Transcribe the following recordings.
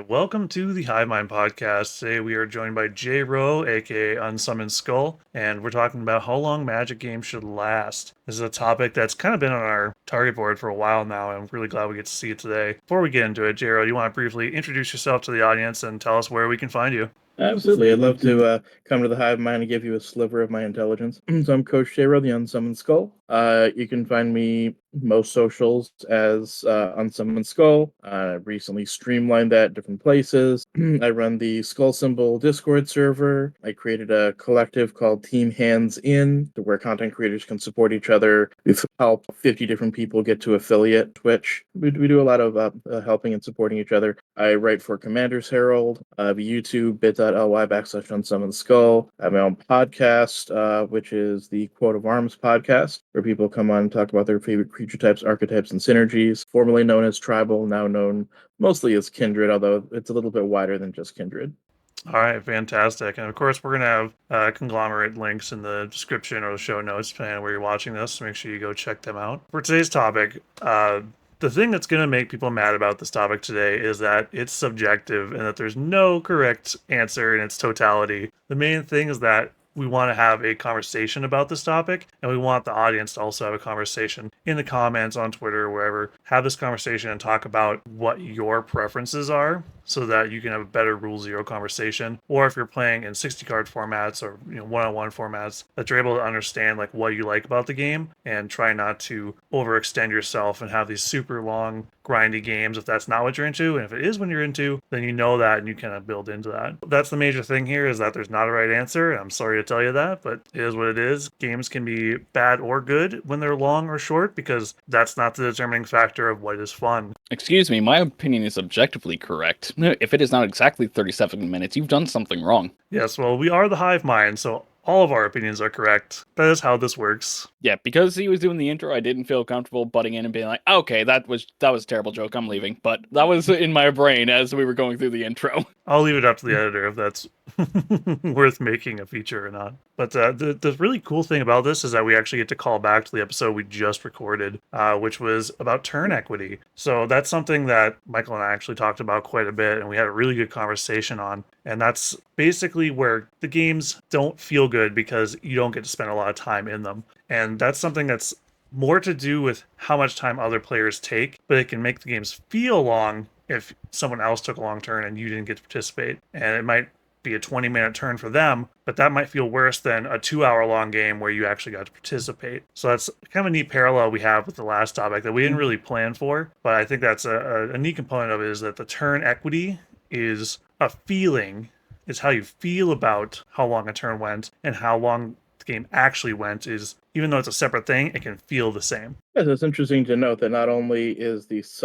welcome to the Hive Mind Podcast. Today we are joined by Jro AKA Unsummoned Skull, and we're talking about how long Magic games should last. This is a topic that's kind of been on our target board for a while now, and I'm really glad we get to see it today. Before we get into it, Jro, you want to briefly introduce yourself to the audience and tell us where we can find you? Absolutely. I'd love to come to the Hive Mind and give you a sliver of my intelligence. So I'm Coach Jro, the Unsummoned Skull. You can find me most socials as Unsummoned Skull. Recently streamlined that different places. I run the Skull Symbol Discord server. I created a collective called Team Hands In, where content creators can support each other. We've helped 50 different people get to affiliate Twitch. We do a lot of helping and supporting each other. I write for Commander's Herald. I have a YouTube, bit.ly/Unsummoned Skull. I have my own podcast, which is the Quote of Arms podcast, where people come on and talk about their favorite creature types, archetypes, and synergies. Formerly known as Tribal, now known mostly as Kindred, although it's a little bit wider than just Kindred. All right, fantastic. And of course, we're going to have conglomerate links in the description or the show notes, depending on where you're watching this. So make sure you go check them out. For today's topic, the thing that's going to make people mad about this topic today is that it's subjective and that there's no correct answer in its totality. The main thing is that we want to have a conversation about this topic, and we want the audience to also have a conversation in the comments on Twitter or wherever. Have this conversation and talk about what your preferences are so that you can have a better Rule Zero conversation. Or if you're playing in 60 card formats or one-on-one formats, that you're able to understand like what you like about the game and try not to overextend yourself and have these super long grindy games if that's not what you're into. And if it is what you're into, then you know that and you kind of build into that. That's the major thing here, is that there's not a right answer. I'm sorry to tell you that, but it is what it is. Games can be bad or good when they're long or short, because that's not the determining factor of what is fun. Excuse me, my opinion is objectively correct. If it is not exactly 37 minutes, you've done something wrong. Yes, well, we are the Hive Mind, so all of our opinions are correct. That is how this works. Yeah, because he was doing the intro, I didn't feel comfortable butting in and being like, okay, that was a terrible joke, I'm leaving. But that was in my brain as we were going through the intro. I'll leave it up to the editor if that's worth making a feature or not. But the really cool thing about this is that we actually get to call back to the episode we just recorded, which was about turn equity. So that's something that Michael and I actually talked about quite a bit, and we had a really good conversation on. And that's basically where the games don't feel good because you don't get to spend a lot of time in them. And that's something that's more to do with how much time other players take, but it can make the games feel long if someone else took a long turn and you didn't get to participate. And it might be a 20-minute turn for them, but that might feel worse than a 2-hour long game where you actually got to participate. So that's kind of a neat parallel we have with the last topic that we didn't really plan for, but I think that's a neat component of it, is that the turn equity is a feeling. It's how you feel about how long a turn went, and how long the game actually went is, even though it's a separate thing, it can feel the same. Yes, it's interesting to note that not only is this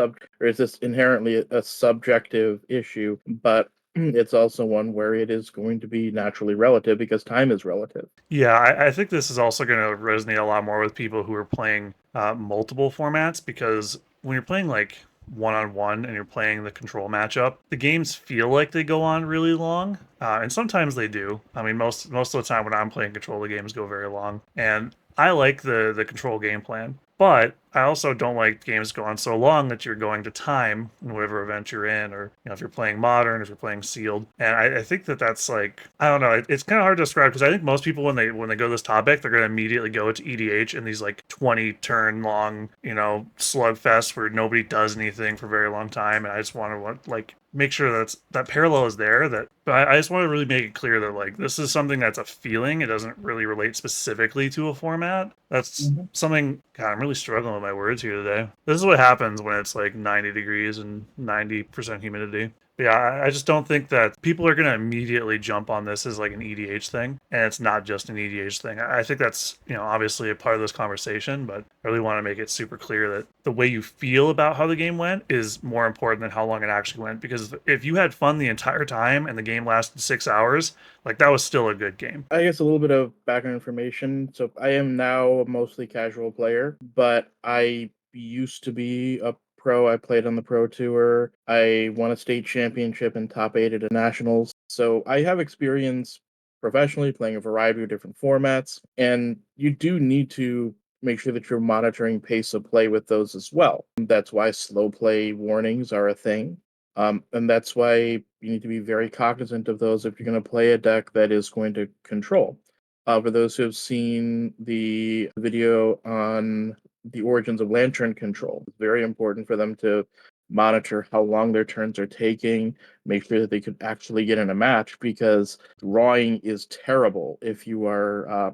inherently a subjective issue, but it's also one where it is going to be naturally relative because time is relative. Yeah, I think this is also going to resonate a lot more with people who are playing multiple formats, because when you're playing like one-on-one and you're playing the control matchup, the games feel like they go on really long, and sometimes they do. I mean, most of the time when I'm playing control, the games go very long, and I like the control game plan. But I also don't like games go on so long that you're going to time in whatever event you're in, or if you're playing modern, if you're playing sealed. And I think that's like, I don't know, it's kind of hard to describe, because I think most people when they go to this topic, they're going to immediately go to EDH and these like 20 turn long, slugfest where nobody does anything for a very long time. And I just want to make sure that parallel is there. But I just want to really make it clear that like this is something that's a feeling. It doesn't really relate specifically to a format. That's something. God, I'm really struggling with my words here today. This is what happens when it's like 90 degrees and 90% humidity. But yeah, I just don't think that people are going to immediately jump on this as like an EDH thing, and it's not just an EDH thing. I think that's, obviously a part of this conversation, but I really want to make it super clear that the way you feel about how the game went is more important than how long it actually went, because if you had fun the entire time and the game lasted 6 hours, like that was still a good game. I guess a little bit of background information. So I am now a mostly casual player, but I used to be a pro. I played on the pro tour. I won a state championship and top 8 at a nationals. So I have experience professionally playing a variety of different formats, and you do need to make sure that you're monitoring pace of play with those as well. That's why slow play warnings are a thing. And that's why you need to be very cognizant of those if you're going to play a deck that is going to control. For those who have seen the video on the origins of Lantern control, it's very important for them to monitor how long their turns are taking, make sure that they could actually get in a match, because drawing is terrible if you are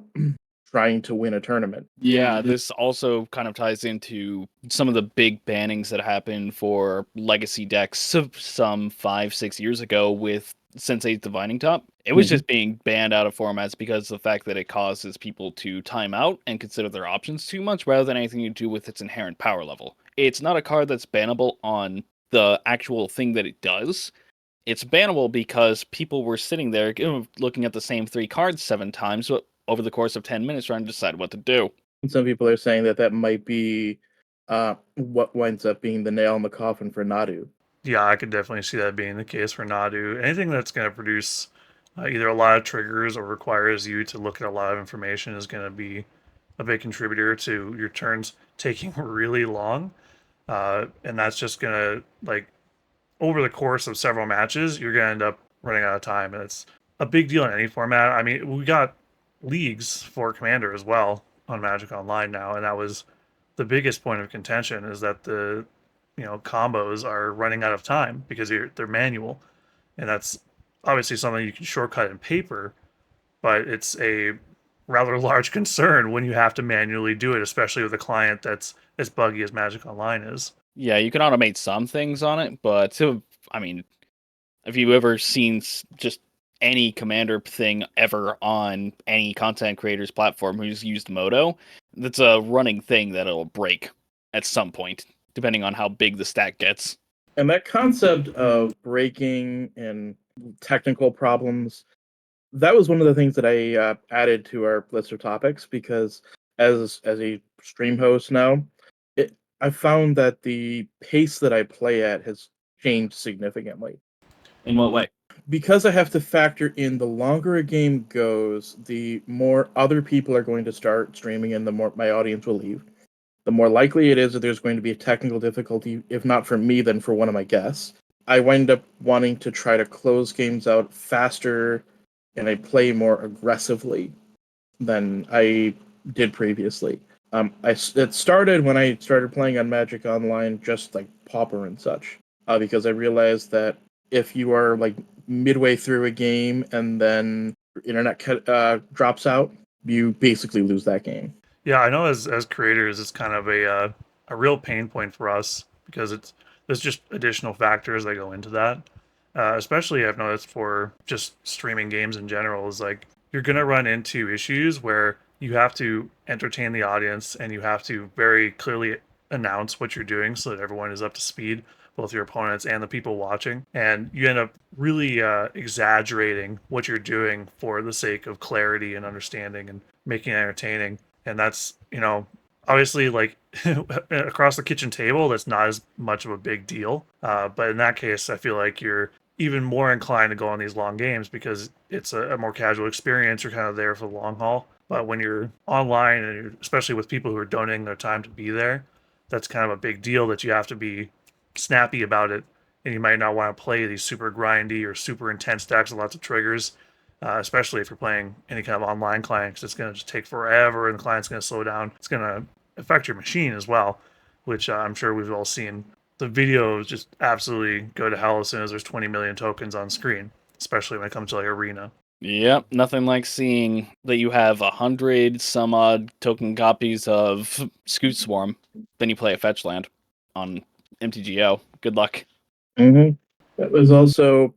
trying to win a tournament. Yeah, this also kind of ties into some of the big bannings that happened for legacy decks some 5-6 years ago with Sensei's Divining Top. It was just being banned out of formats because of the fact that it causes people to time out and consider their options too much rather than anything to do with its inherent power level. It's not a card that's bannable on the actual thing that it does. It's bannable because people were sitting there looking at the same 3 cards 7 times over the course of 10 minutes trying to decide what to do. Some people are saying that might be what winds up being the nail in the coffin for Nadu. Yeah, I could definitely see that being the case for Nadu. Anything that's going to produce either a lot of triggers or requires you to look at a lot of information is going to be a big contributor to your turns taking really long. And that's just going to, like, over the course of several matches, you're going to end up running out of time. And it's a big deal in any format. I mean, we got leagues for Commander as well on Magic Online now. And that was the biggest point of contention, is that the combos are running out of time because they're manual, and that's obviously something you can shortcut in paper, but it's a rather large concern when you have to manually do it, especially with a client that's as buggy as Magic Online is. Yeah, you can automate some things on it, but I mean, have you ever seen just any Commander thing ever on any content creator's platform who's used Moto? That's a running thing that it'll break at some point, depending on how big the stack gets. And that concept of breaking and technical problems, that was one of the things that I added to our list of topics, because as a stream host now, I found that the pace that I play at has changed significantly. In what way? Because I have to factor in the longer a game goes, the more other people are going to start streaming and the more my audience will leave. The more likely it is that there's going to be a technical difficulty, if not for me, then for one of my guests. I wind up wanting to try to close games out faster, and I play more aggressively than I did previously. It started when I started playing on Magic Online, just like Pauper and such, because I realized that if you are like midway through a game and then your internet drops out, you basically lose that game. Yeah, I know as creators, it's kind of a real pain point for us because there's just additional factors that go into that. Especially I've noticed for just streaming games in general, is like you're gonna run into issues where you have to entertain the audience and you have to very clearly announce what you're doing so that everyone is up to speed, both your opponents and the people watching. And you end up really exaggerating what you're doing for the sake of clarity and understanding and making it entertaining. And that's, obviously, like across the kitchen table, that's not as much of a big deal. But in that case, I feel like you're even more inclined to go on these long games because it's a more casual experience. You're kind of there for the long haul. But when you're online, and especially with people who are donating their time to be there, that's kind of a big deal that you have to be snappy about it. And you might not want to play these super grindy or super intense decks with lots of triggers. Especially if you're playing any kind of online client, because it's going to just take forever and the client's going to slow down. It's going to affect your machine as well, which I'm sure we've all seen. The videos just absolutely go to hell as soon as there's 20 million tokens on screen, especially when it comes to like Arena. Yep, nothing like seeing that you have 100 some odd token copies of Scoot Swarm, then you play a fetch land on MTGO. Good luck. Mm-hmm. That was also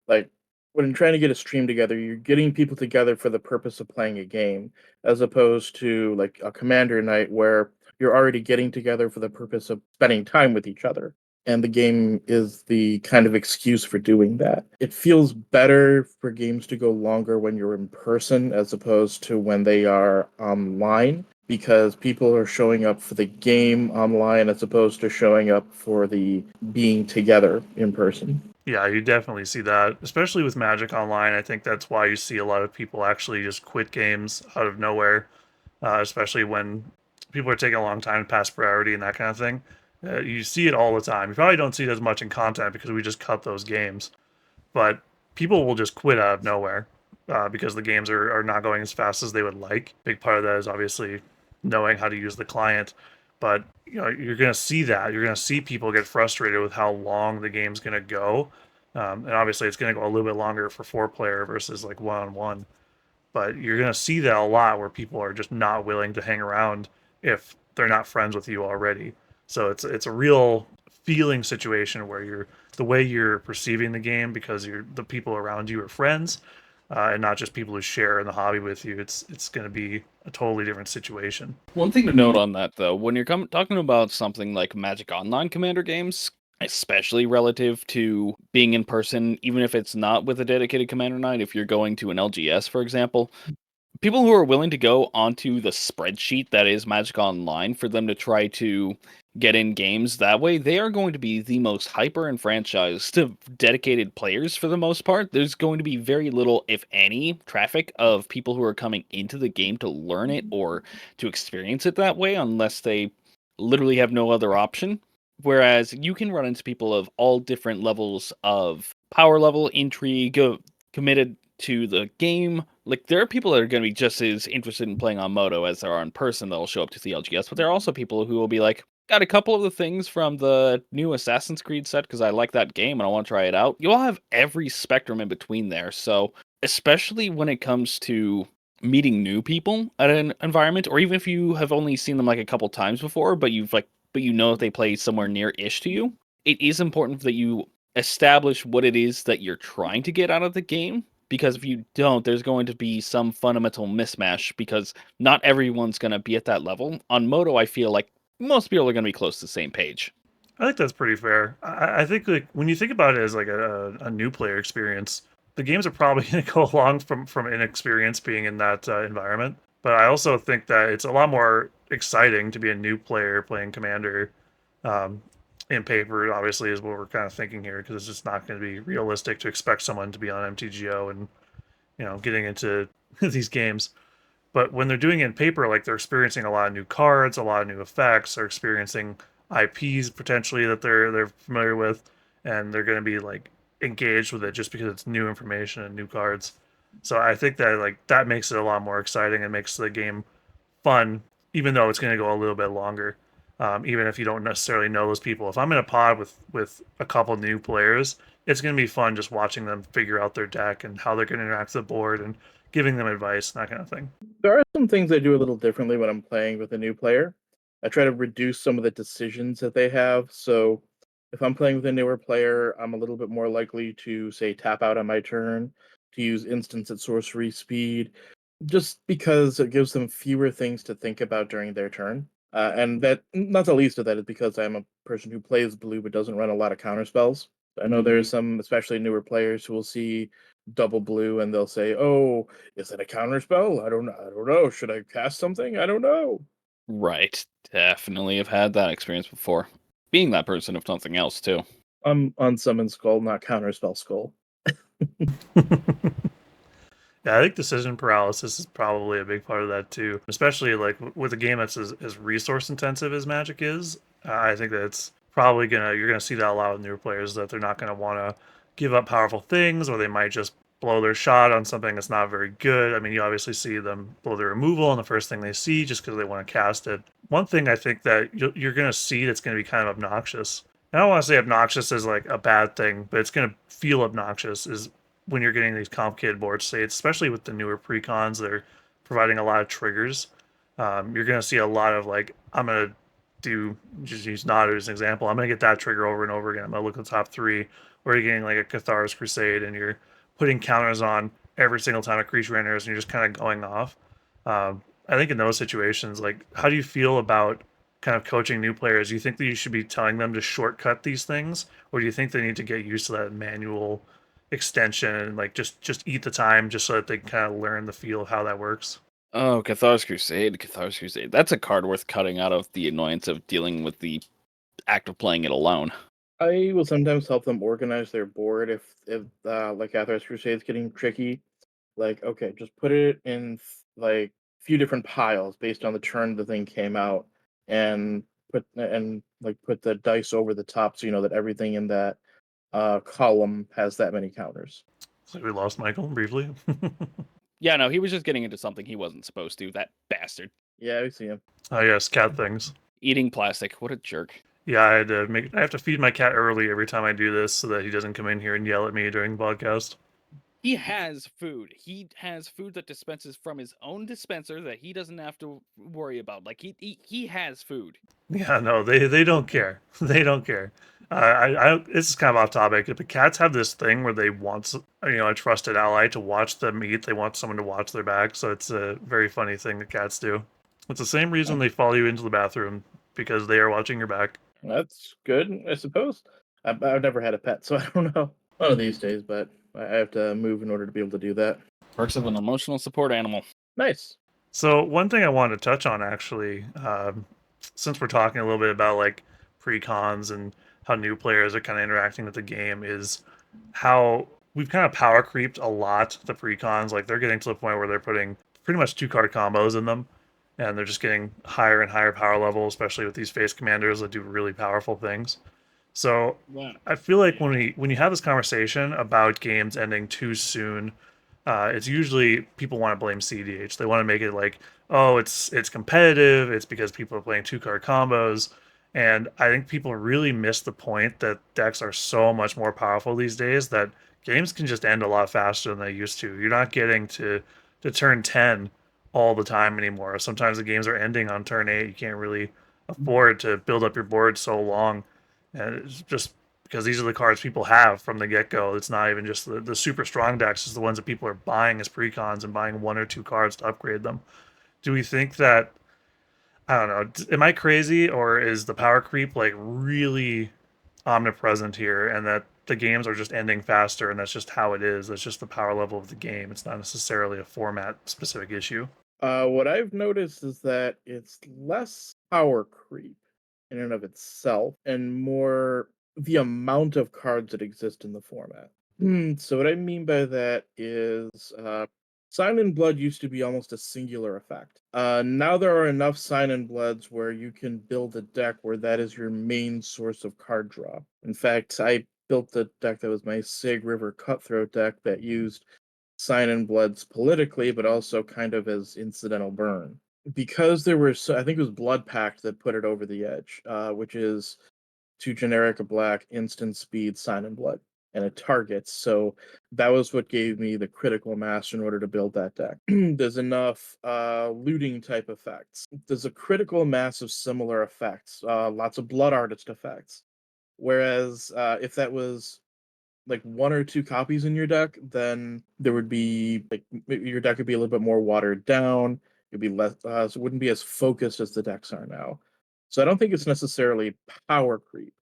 like when trying to get a stream together, you're getting people together for the purpose of playing a game, as opposed to like a Commander night where you're already getting together for the purpose of spending time with each other. And the game is the kind of excuse for doing that. It feels better for games to go longer when you're in person as opposed to when they are online, because people are showing up for the game online as opposed to showing up for the being together in person. Yeah, you definitely see that, especially with Magic Online. I think that's why you see a lot of people actually just quit games out of nowhere, especially when people are taking a long time to pass priority and that kind of thing. You see it all the time. You probably don't see it as much in content because we just cut those games, but people will just quit out of nowhere because the games are not going as fast as they would like. Big part of that is obviously knowing how to use the client, but you're going to see that. You're going to see people get frustrated with how long the game's going to go. And obviously, it's going to go a little bit longer for 4 player versus like 1-on-1. But you're going to see that a lot where people are just not willing to hang around if they're not friends with you already. So it's a real feeling situation where the way you're perceiving the game because the people around you are friends and not just people who share in the hobby with you. It's going to be a totally different situation. One thing to note on that, though, when you're talking about something like Magic Online Commander games, especially relative to being in person, even if it's not with a dedicated Commander night, if you're going to an LGS, for example, people who are willing to go onto the spreadsheet that is Magic Online for them to try to get in games that way, they are going to be the most hyper enfranchised dedicated players for the most part. There's going to be very little, if any, traffic of people who are coming into the game to learn it or to experience it that way unless they literally have no other option. Whereas you can run into people of all different levels of power level, intrigue, committed to the game. Like, there are people that are going to be just as interested in playing on Moto as there are in person that'll show up to the LGS, but there are also people who will be like, got a couple of the things from the new Assassin's Creed set because I like that game and I want to try it out. You'll have every spectrum in between there. So, especially when it comes to meeting new people at an environment, or even if you have only seen them like a couple times before, but you know if they play somewhere near-ish to you, it is important that you establish what it is that you're trying to get out of the game. Because if you don't, there's going to be some fundamental mismatch because not everyone's going to be at that level. On Moto, I feel like most people are going to be close to the same page. I think that's pretty fair. I think like when you think about it as like a new player experience, the games are probably going to go along from inexperience being in that environment. But I also think that it's a lot more exciting to be a new player playing Commander um, in paper. Obviously, is what we're kind of thinking here because it's just not going to be realistic to expect someone to be on MTGO and getting into these games. But when they're doing it in paper, like they're experiencing a lot of new cards, a lot of new effects, they're experiencing IPs potentially that they're familiar with, and they're going to be like engaged with it just because it's new information and new cards. So I think that like that makes it a lot more exciting and makes the game fun, even though it's going to go a little bit longer. Even if you don't necessarily know those people, if I'm in a pod with a couple new players, it's going to be fun just watching them figure out their deck and how they're going to interact with the board and giving them advice and that kind of thing. There are some things I do a little differently when I'm playing with a new player. I try to reduce some of the decisions that they have. So if I'm playing with a newer player, I'm a little bit more likely to, say, tap out on my turn, to use instants at sorcery speed, just because it gives them fewer things to think about during their turn. And that, not the least of that, is because I'm a person who plays blue but doesn't run a lot of counter spells. I know there's some, especially newer players, who will see double blue and they'll say, "Oh, is it a counter spell? I don't know. I don't know. Should I cast something? I don't know." Right. Definitely have had that experience before. Being that person, if nothing else, too. I'm Unsummoned Skull, not Counterspell Skull. Yeah, I think decision paralysis is probably a big part of that too, especially like with a game that's as resource intensive as Magic is. I think that it's probably you're gonna see that a lot with newer players that they're not gonna want to give up powerful things, or they might just blow their shot on something that's not very good. I mean, you obviously see them blow their removal on the first thing they see just because they want to cast it. One thing I think that you're gonna see that's gonna be kind of obnoxious. I don't want to say obnoxious as like a bad thing, but it's gonna feel obnoxious is when you're getting these complicated board states, especially with the newer precons, they're providing a lot of triggers. You're going to see a lot of like, I'm going to just use Nadu as an example. I'm going to get that trigger over and over again. I'm going to look at the top 3, where you're getting like a Cathar's Crusade and you're putting counters on every single time a creature enters and you're just kind of going off. I think in those situations, like, how do you feel about kind of coaching new players? Do you think that you should be telling them to shortcut these things, or do you think they need to get used to that manual extension and like just eat the time just so that they kind of learn the feel of how that works? Oh, Cathar's Crusade, Cathar's Crusade. That's a card worth cutting out of the annoyance of dealing with the act of playing it alone. I will sometimes help them organize their board if like Athos Crusade is getting tricky. Like, okay, just put it in like a few different piles based on the turn the thing came out, and put the dice over the top, so you know that everything in that column has that many counters. So we lost Michael briefly. Yeah, no, he was just getting into something he wasn't supposed to. That bastard. Yeah, we see him. Oh yes, cat things. Eating plastic. What a jerk. Yeah, I have to feed my cat early every time I do this so that he doesn't come in here and yell at me during the podcast. He has food. He has food that dispenses from his own dispenser that he doesn't have to worry about. Like he has food. Yeah, no, they don't care. They don't care. This is kind of off topic, but cats have this thing where they want a trusted ally to watch them eat. They want someone to watch their back, so it's a very funny thing that cats do. It's the same reason they follow you into the bathroom, because they are watching your back. That's good, I suppose. I've never had a pet, so I don't know. One of these days, but I have to move in order to be able to do that. Perks of an emotional support animal. Nice. So one thing I wanted to touch on, actually, since we're talking a little bit about like pre-cons and how new players are kind of interacting with the game, is how we've kind of power creeped a lot the pre-cons. Like they're getting to the point where they're putting pretty much 2-card combos in them, and they're just getting higher and higher power level, especially with these face commanders that do really powerful things. So Yeah. I feel like when you have this conversation about games ending too soon, it's usually people want to blame CDH. They want to make it like, oh, it's competitive. It's because people are playing 2-card combos, and I think people really miss the point that decks are so much more powerful these days that games can just end a lot faster than they used to. You're not getting to turn 10 all the time anymore. Sometimes the games are ending on turn 8. You can't really afford to build up your board so long. And it's just because these are the cards people have from the get-go. It's not even just the super strong decks. It's the ones that people are buying as precons and buying 1 or 2 cards to upgrade them. Do we think that, I don't know, am I crazy, or is the power creep like really omnipresent here, and that the games are just ending faster, and that's just how it is? That's just the power level of the game. It's not necessarily a format specific issue. What I've noticed is that it's less power creep in and of itself, and more the amount of cards that exist in the format. So what I mean by that is, Sign and Blood used to be almost a singular effect. Now there are enough Sign and Bloods where you can build a deck where that is your main source of card draw. In fact, I built a deck that was my Sig River Cutthroat deck that used Sign and Bloods politically, but also kind of as incidental burn. Because there were, I think it was Blood Pact that put it over the edge, which is 2 generic black instant speed Sign and Blood, and it targets. So that was what gave me the critical mass in order to build that deck. There's enough looting type effects. There's a critical mass of similar effects, lots of Blood Artist effects. Whereas if that was like 1 or 2 copies in your deck, then there would be like your deck would be a little bit more watered down. It'd be less, so it wouldn't be as focused as the decks are now. So I don't think it's necessarily power creep.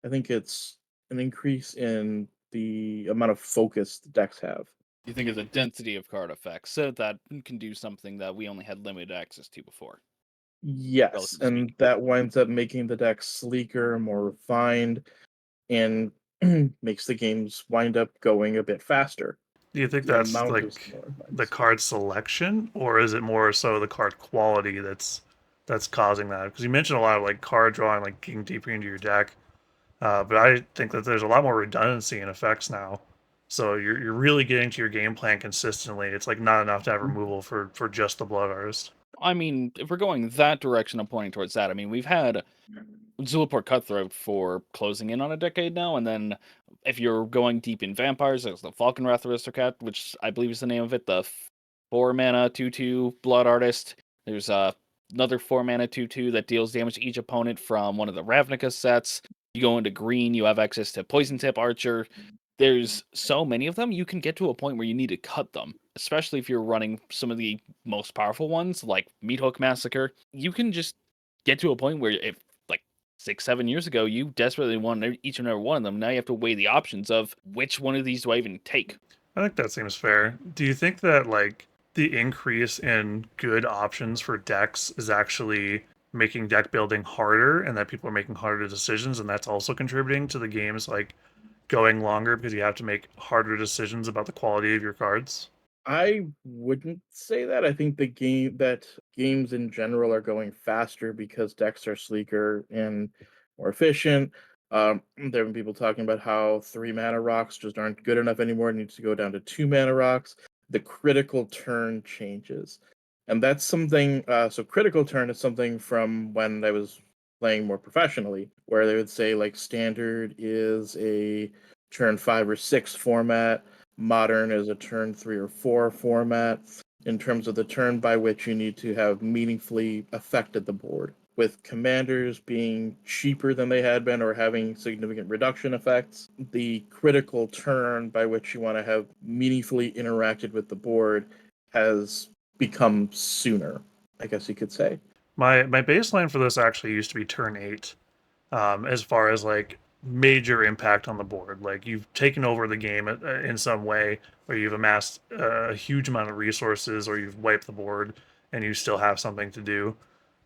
I think it's an increase in the amount of focus the decks have. You think it's a density of card effects so that can do something that we only had limited access to before. Yes, Relatively and speaking. that winds up making the deck sleeker, more refined, and makes the games wind up going a bit faster. Do you think The that's amount like is more refined. the card selection, or is it more so the card quality that's causing that? Because you mentioned a lot of like card drawing, like getting deeper into your deck, but I think that there's a lot more redundancy in effects now. So you're really getting to your game plan consistently. It's like not enough to have removal for just the Blood Artist. I mean, if we're going that direction, I'm pointing towards that. I mean, we've had Zulaport Cutthroat for closing in on a decade now, and then if you're going deep in vampires, there's the Falconwrath Aristocrat, which I believe is the name of it, the 4-mana 2/2 Blood Artist. There's another 4-mana 2/2 that deals damage to each opponent from one of the Ravnica sets. You go into green, you have access to Poison Tip Archer. There's so many of them, you can get to a point where you need to cut them, especially if you're running some of the most powerful ones, like Meat Hook Massacre. You can just get to a point where if 6-7 years ago, you desperately wanted each and every one of them. Now you have to weigh the options of which one of these do I even take. I think that seems fair. Do you think that like the increase in good options for decks is actually making deck building harder, and that people are making harder decisions, and that's also contributing to the games like going longer because you have to make harder decisions about the quality of your cards? I wouldn't say that. I think games in general are going faster because decks are sleeker and more efficient. There have been people talking about how 3 mana rocks just aren't good enough anymore. It needs to go down to 2 mana rocks. The critical turn changes, and that's something. So critical turn is something from when I was playing more professionally, where they would say like standard is a turn 5 or 6 format. Modern is a turn 3 or 4 format in terms of the turn by which you need to have meaningfully affected the board. With commanders being cheaper than they had been or having significant reduction effects, the critical turn by which you want to have meaningfully interacted with the board has become sooner, I guess you could say. My baseline for this actually used to be turn 8, as far as like major impact on the board. Like you've taken over the game in some way, or you've amassed a huge amount of resources, or you've wiped the board, and you still have something to do.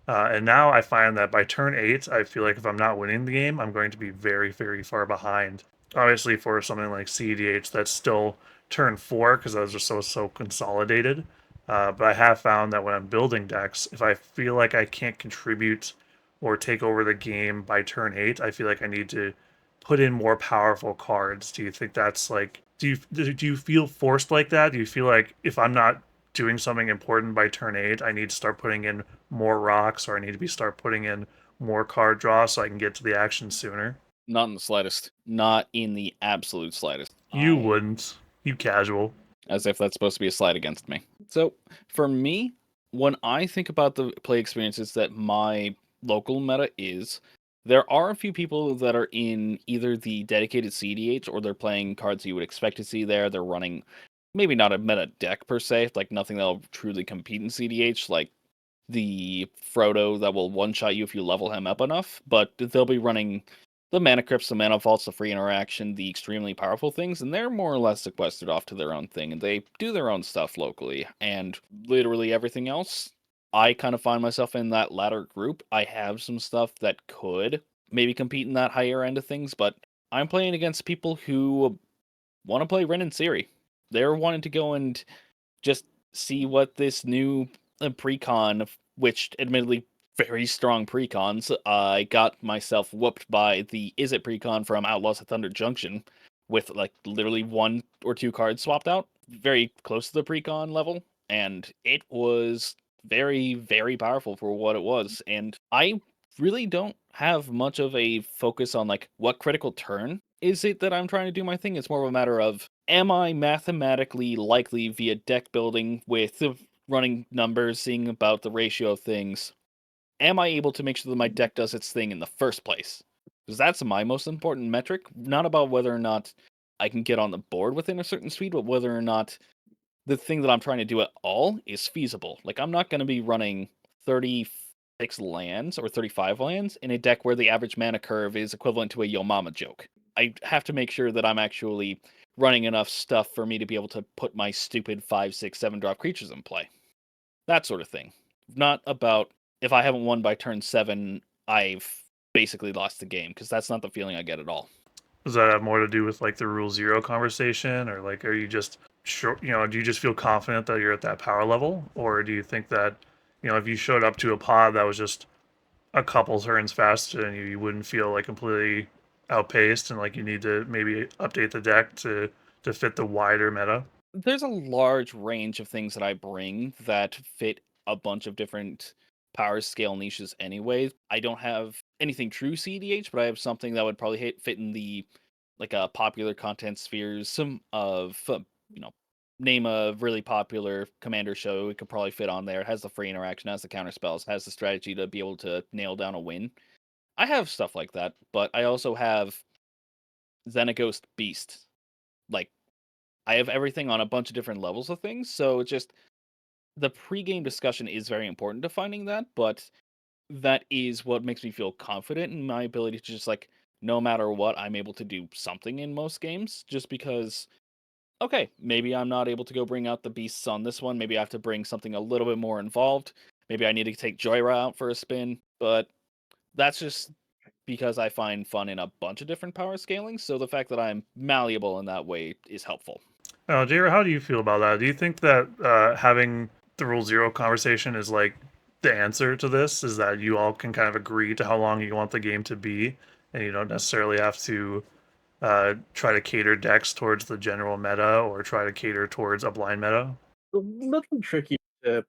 And now I find that by turn 8, I feel like if I'm not winning the game, I'm going to be very, very far behind. Obviously, for something like CDH, that's still turn 4 because those are so consolidated. But I have found that when I'm building decks, if I feel like I can't contribute or take over the game by turn 8, I feel like I need to put in more powerful cards. Do you think that's like do you feel forced like that? Do you feel like if I'm not doing something important by turn 8, I need to start putting in more rocks, or I need to start putting in more card draw so I can get to the action sooner? Not in the slightest. Not in the absolute slightest. You wouldn't. You casual. As if that's supposed to be a slight against me. So, for me, when I think about the play experiences that my local meta is, there are a few people that are in either the dedicated CDH or they're playing cards you would expect to see there. They're running maybe not a meta deck per se, like nothing that'll truly compete in CDH, like the Frodo that will one-shot you if you level him up enough, but they'll be running the Mana Crypts, the Mana Vaults, the free interaction, the extremely powerful things, and they're more or less sequestered off to their own thing, and they do their own stuff locally, and literally everything else, I kind of find myself in that latter group. I have some stuff that could maybe compete in that higher end of things, but I'm playing against people who want to play Ren and Siri. They're wanting to go and just see what this new precon, which admittedly very strong precons. I got myself whooped by the Is It precon from Outlaws at Thunder Junction with like literally 1 or 2 cards swapped out, very close to the precon level, and it was very, very powerful for what it was. And I really don't have much of a focus on like what critical turn is it that I'm trying to do my thing. It's more of a matter of am I mathematically likely via deck building with the running numbers, seeing about the ratio of things, am I able to make sure that my deck does its thing in the first place? Because that's my most important metric, not about whether or not I can get on the board within a certain speed, but whether or not the thing that I'm trying to do at all is feasible. Like, I'm not going to be running 36 lands or 35 lands in a deck where the average mana curve is equivalent to a Yo Mama joke. I have to make sure that I'm actually running enough stuff for me to be able to put my stupid 5, 6, 7 drop creatures in play. That sort of thing. Not about if I haven't won by turn 7, I've basically lost the game, because that's not the feeling I get at all. Does that have more to do with like the rule 0 conversation, or like are you just sure, do you just feel confident that you're at that power level, or do you think that, if you showed up to a pod that was just a couple turns faster than you wouldn't feel like completely outpaced and like you need to maybe update the deck to fit the wider meta? There's a large range of things that I bring that fit a bunch of different power scale niches anyway. I don't have anything true CDH, but I have something that would probably fit in the like a popular content spheres. Some of name a really popular commander show, it could probably fit on there. It has the free interaction, has the counter spells, has the strategy to be able to nail down a win. I have stuff like that, but I also have Xenaghost Beast. Like, I have everything on a bunch of different levels of things, so it's just the pregame discussion is very important to finding that, but that is what makes me feel confident in my ability to just like no matter what, I'm able to do something in most games, just because okay, maybe I'm not able to go bring out the beasts on this one. Maybe I have to bring something a little bit more involved. Maybe I need to take Jro out for a spin, but that's just because I find fun in a bunch of different power scalings, so the fact that I'm malleable in that way is helpful. Jr, how do you feel about that? Do you think that having the Rule Zero conversation is like the answer to this? Is that you all can kind of agree to how long you want the game to be, and you don't necessarily have to try to cater decks towards the general meta or try to cater towards a blind meta? A little tricky to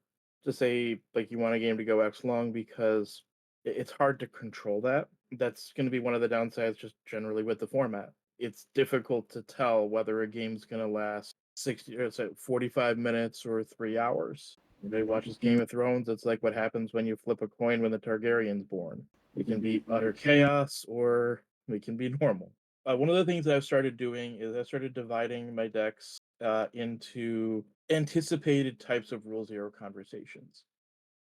say like you want a game to go X long because it's hard to control that. That's going to be one of the downsides just generally with the format. It's difficult to tell whether a game's going to last 60 or 45 minutes or 3 hours. Anybody watches Game of Thrones, it's like what happens when you flip a coin when the Targaryen's born. It can be utter chaos or it can be normal. One of the things that I've started doing is I started dividing my decks into anticipated types of Rule Zero conversations.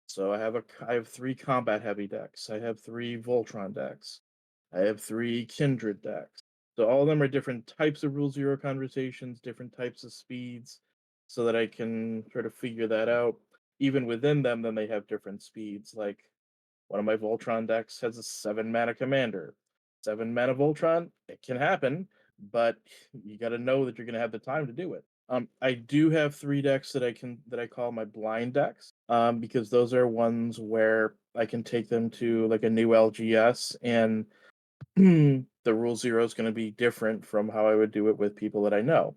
So I have 3 combat heavy decks. I have 3 Voltron decks. I have 3 Kindred decks. So all of them are different types of Rule Zero conversations, different types of speeds, so that I can sort of figure that out. Even within them, then they have different speeds. Like one of my Voltron decks has a 7 mana commander. 7 mana Voltron, it can happen, but you got to know that you're going to have the time to do it. I do have 3 decks that I call my blind decks, because those are ones where I can take them to like a new LGS, and the Rule Zero is going to be different from how I would do it with people that I know.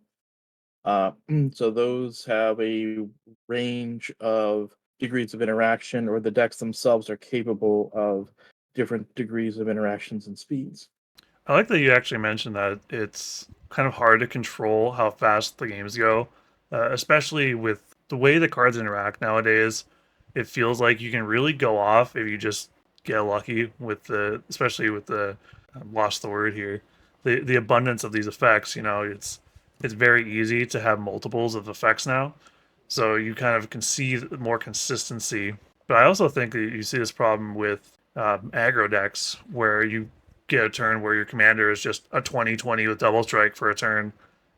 So those have a range of degrees of interaction, or the decks themselves are capable of different degrees of interactions and speeds. I like that you actually mentioned that it's kind of hard to control how fast the games go, especially with the way the cards interact nowadays. It feels like you can really go off if you just get lucky with especially with the, lost the word here, the abundance of these effects. It's very easy to have multiples of effects now, so you kind of can see more consistency. But I also think that you see this problem with aggro decks where you get a turn where your commander is just a 20/20 with double strike for a turn,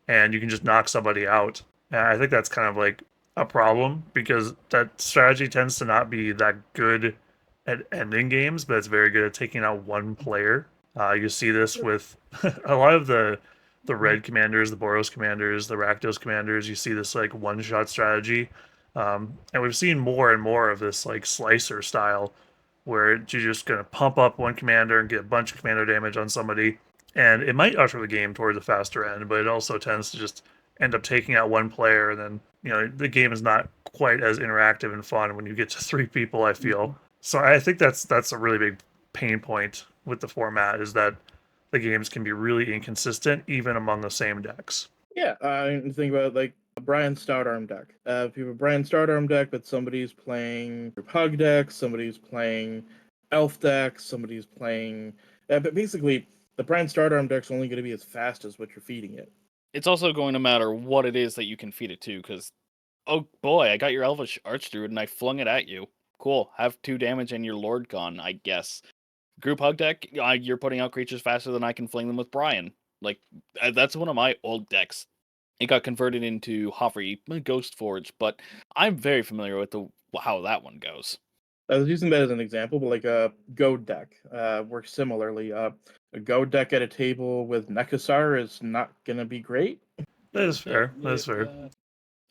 and you can just knock somebody out. And I think that's kind of like a problem because that strategy tends to not be that good at ending games, but it's very good at taking out one player. You see this with a lot of the red commanders, the Boros commanders, the Rakdos commanders. You see this like one shot strategy, and we've seen more and more of this like slicer style where you're just going to pump up one commander and get a bunch of commander damage on somebody. And it might usher the game towards a faster end, but it also tends to just end up taking out one player. And then, the game is not quite as interactive and fun when you get to 3 people, I feel. So I think that's a really big pain point with the format is that the games can be really inconsistent even among the same decks. Yeah, I think about like a Brian Stoutarm deck. If you have a Brian Stoutarm deck, but somebody's playing Hug deck, somebody's playing Elf deck, somebody's playing. But basically, the Brian Stoutarm deck's only going to be as fast as what you're feeding it. It's also going to matter what it is that you can feed it to, because, oh boy, I got your Elvish Archdruid and I flung it at you. Cool, have 2 damage and your Lord gone, I guess. Group Hug deck, you're putting out creatures faster than I can fling them with Brian. Like, that's one of my old decks. It got converted into Hovery Ghost Forge, but I'm very familiar with how that one goes. I was using that as an example, but like a Goad deck works similarly. A Goad deck at a table with Nekasar is not going to be great. That is fair. That is fair.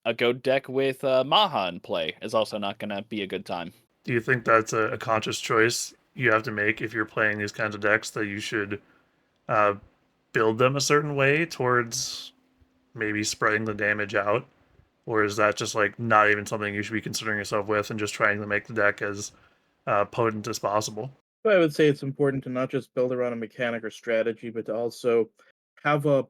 A Goad deck with Maha in play is also not going to be a good time. Do you think that's a conscious choice you have to make if you're playing these kinds of decks, that you should uh, build them a certain way towards maybe spreading the damage out? Or is that just like not even something you should be considering yourself with and just trying to make the deck as potent as possible? But I would say it's important to not just build around a mechanic or strategy, but to also have a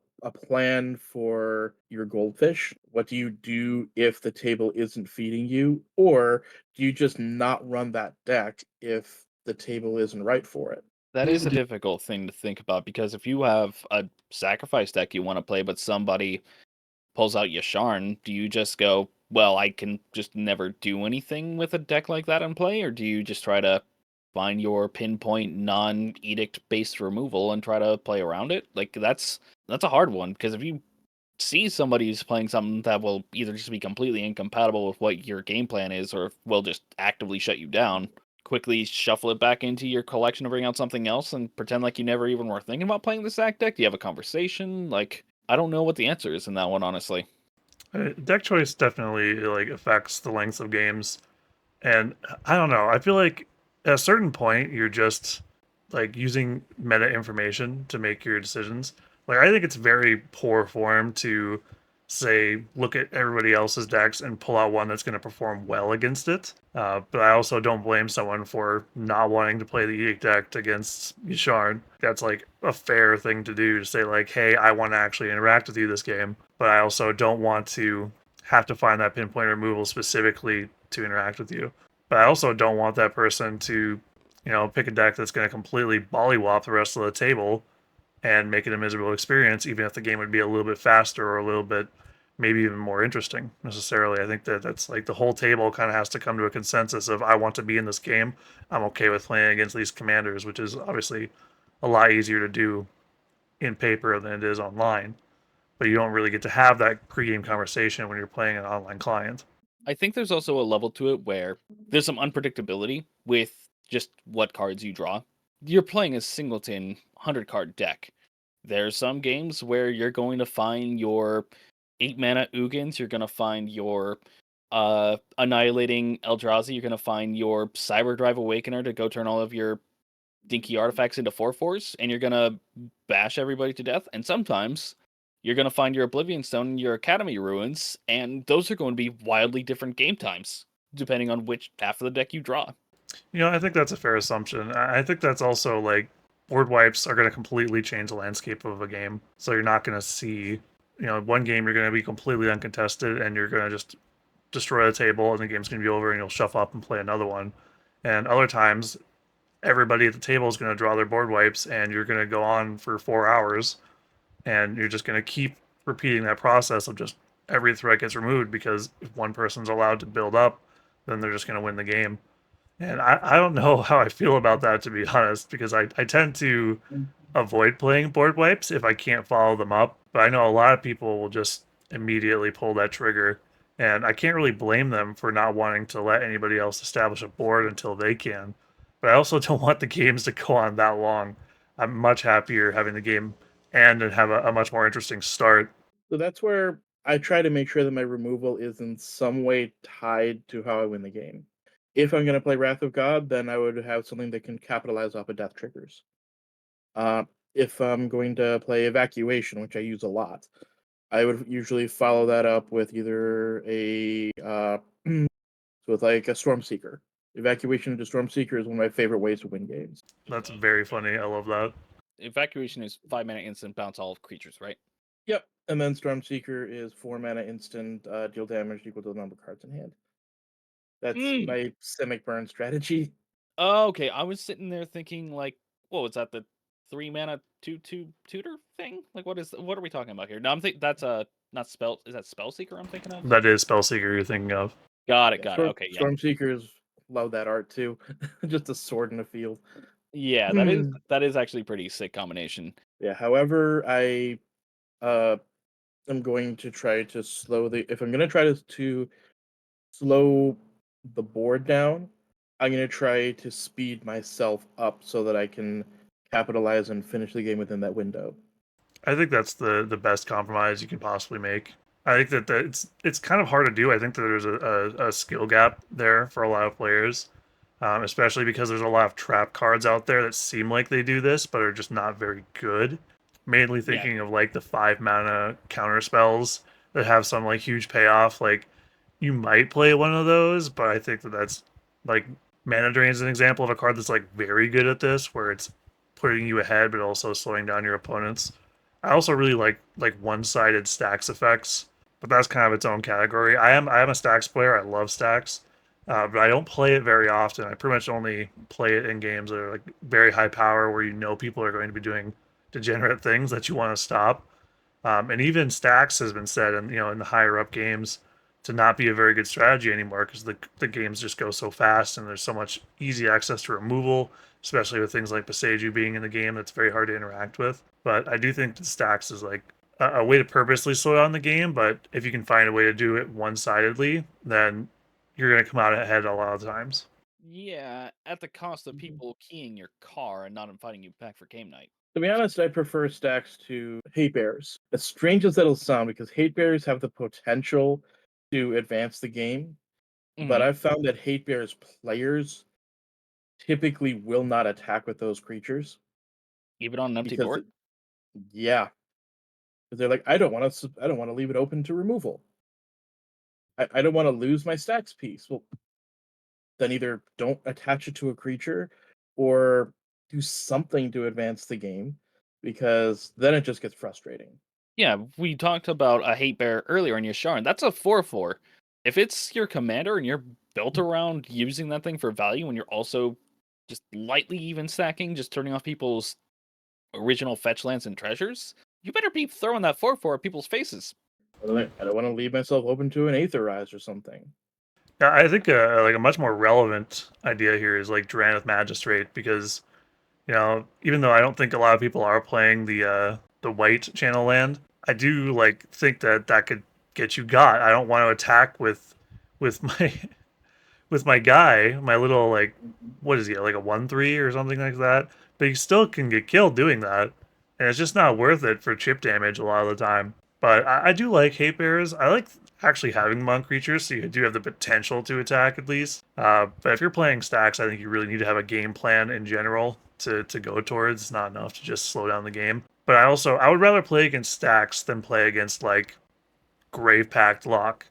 plan for your goldfish. What do you do if the table isn't feeding you? Or do you just not run that deck if the table isn't right for it? That is a difficult thing to think about, because if you have a sacrifice deck you want to play, but somebody pulls out Yasharn, do you just go, well, I can just never do anything with a deck like that in play? Or do you just try to find your pinpoint non-edict based removal and try to play around it? Like, that's a hard one, because if you see somebody who's playing something that will either just be completely incompatible with what your game plan is, or will just actively shut you down, quickly shuffle it back into your collection to bring out something else and pretend like you never even were thinking about playing this sack deck. Do you have a conversation? Like, I don't know what the answer is in that one, honestly. Deck choice definitely like affects the length of games, and I don't know. I feel like at a certain point you're just like using meta information to make your decisions. Like I think it's very poor form to say look at everybody else's decks and pull out one that's going to perform well against it. But I also don't blame someone for not wanting to play the Edict deck against Yisharn. That's like a fair thing to do to say like, hey, I want to actually interact with you this game, but I also don't want to have to find that pinpoint removal specifically to interact with you. But I also don't want that person to, pick a deck that's going to completely bollywop the rest of the table and make it a miserable experience, even if the game would be a little bit faster or a little bit, maybe even more interesting necessarily. I think that's like the whole table kind of has to come to a consensus of I want to be in this game. I'm okay with playing against these commanders, which is obviously a lot easier to do in paper than it is online. But you don't really get to have that pre-game conversation when you're playing an online client. I think there's also a level to it where there's some unpredictability with just what cards you draw. You're playing a singleton 100 card deck. There's some games where you're going to find your 8 mana Ugins, you're going to find your Annihilating Eldrazi, you're going to find your Cyberdrive Awakener to go turn all of your dinky artifacts into 4/4s, and you're going to bash everybody to death. And sometimes you're going to find your Oblivion Stone and your Academy Ruins, and those are going to be wildly different game times, depending on which half of the deck you draw. I think that's a fair assumption. I think that's also like board wipes are going to completely change the landscape of a game. So you're not going to see, one game you're going to be completely uncontested and you're going to just destroy the table and the game's going to be over and you'll shuffle up and play another one. And other times, everybody at the table is going to draw their board wipes and you're going to go on for 4 hours and you're just going to keep repeating that process of just every threat gets removed because if one person's allowed to build up, then they're just going to win the game. And I don't know how I feel about that, to be honest, because I tend to avoid playing board wipes if I can't follow them up. But I know a lot of people will just immediately pull that trigger. And I can't really blame them for not wanting to let anybody else establish a board until they can. But I also don't want the games to go on that long. I'm much happier having the game end and have a much more interesting start. So that's where I try to make sure that my removal is in some way tied to how I win the game. If I'm going to play Wrath of God, then I would have something that can capitalize off of death triggers. If I'm going to play Evacuation, which I use a lot, I would usually follow that up with either with like a Storm Seeker. Evacuation into Storm Seeker is one of my favorite ways to win games. That's very funny. I love that. Evacuation is 5 mana instant, bounce all creatures, right? Yep. And then Storm Seeker is 4 mana instant, deal damage equal to the number of cards in hand. That's my Simic Burn strategy. Oh, okay. I was sitting there thinking, like, what was that? The 3 mana 2/2 tutor thing? Like, what are we talking about here? No, I'm thinking that's not spell. Is that Spellseeker? I'm thinking of. That is Spellseeker you're thinking of. Got it. Okay, yeah. Storm Seekers love that art too. Just a sword in a field. Yeah, that is actually pretty sick combination. Yeah. However, I am going to try to if I'm going to try to slow the board down, I'm going to try to speed myself up so that I can capitalize and finish the game within that window. I think that's the best compromise you can possibly make. I think that it's kind of hard to do. I think that there's a skill gap there for a lot of players, especially because there's a lot of trap cards out there that seem like they do this, but are just not very good. Mainly thinking of like the 5 mana counter spells that have some like huge payoff. Like you might play one of those, but I think that's like Mana Drain is an example of a card that's like very good at this, where it's putting you ahead but also slowing down your opponents. I also really like one-sided stacks effects, but that's kind of its own category. I am a stacks player. I love stacks, but I don't play it very often. I pretty much only play it in games that are like very high power, where people are going to be doing degenerate things that you want to stop. And even stacks has been said, in the higher up games, to not be a very good strategy anymore because the games just go so fast and there's so much easy access to removal, especially with things like Boseiju being in the game that's very hard to interact with. But I do think that stacks is like a way to purposely slow down the game, but if you can find a way to do it one-sidedly, then you're going to come out ahead a lot of times. Yeah, at the cost of people keying your car and not inviting you back for game night. To be honest, I prefer stacks to hate bears. As strange as that'll sound, because hate bears have the potential to advance the game, but Mhm. I've found that hate bears players typically will not attack with those creatures Even on an empty because, board. yeah, because they're like, I don't want to leave it open to removal. I don't want to lose my stacks piece. Well, then either don't attach it to a creature, or do something to advance the game, because then it just gets frustrating. Yeah, we talked about a hate bear earlier in Yasharn. That's a 4/4. If it's your commander and you're built around using that thing for value, and you're also just lightly even stacking, just turning off people's original fetch lands and treasures, you better be throwing that 4/4 at people's faces. I don't want to leave myself open to an Aetherize or something. Yeah, I think like a much more relevant idea here is like Drannith Magistrate, because even though I don't think a lot of people are playing the white channel land, I do like think that that could get you got. I don't want to attack with my with my guy, my little like, what is he, like a 1/3 or something like that? But you still can get killed doing that, and it's just not worth it for chip damage a lot of the time. But I do like hate bears. I like actually having them on creatures, so you do have the potential to attack at least. But if you're playing stacks, I think you really need to have a game plan in general to go towards. It's not enough to just slow down the game. But I would rather play against stacks than play against like Grave Pact Lock.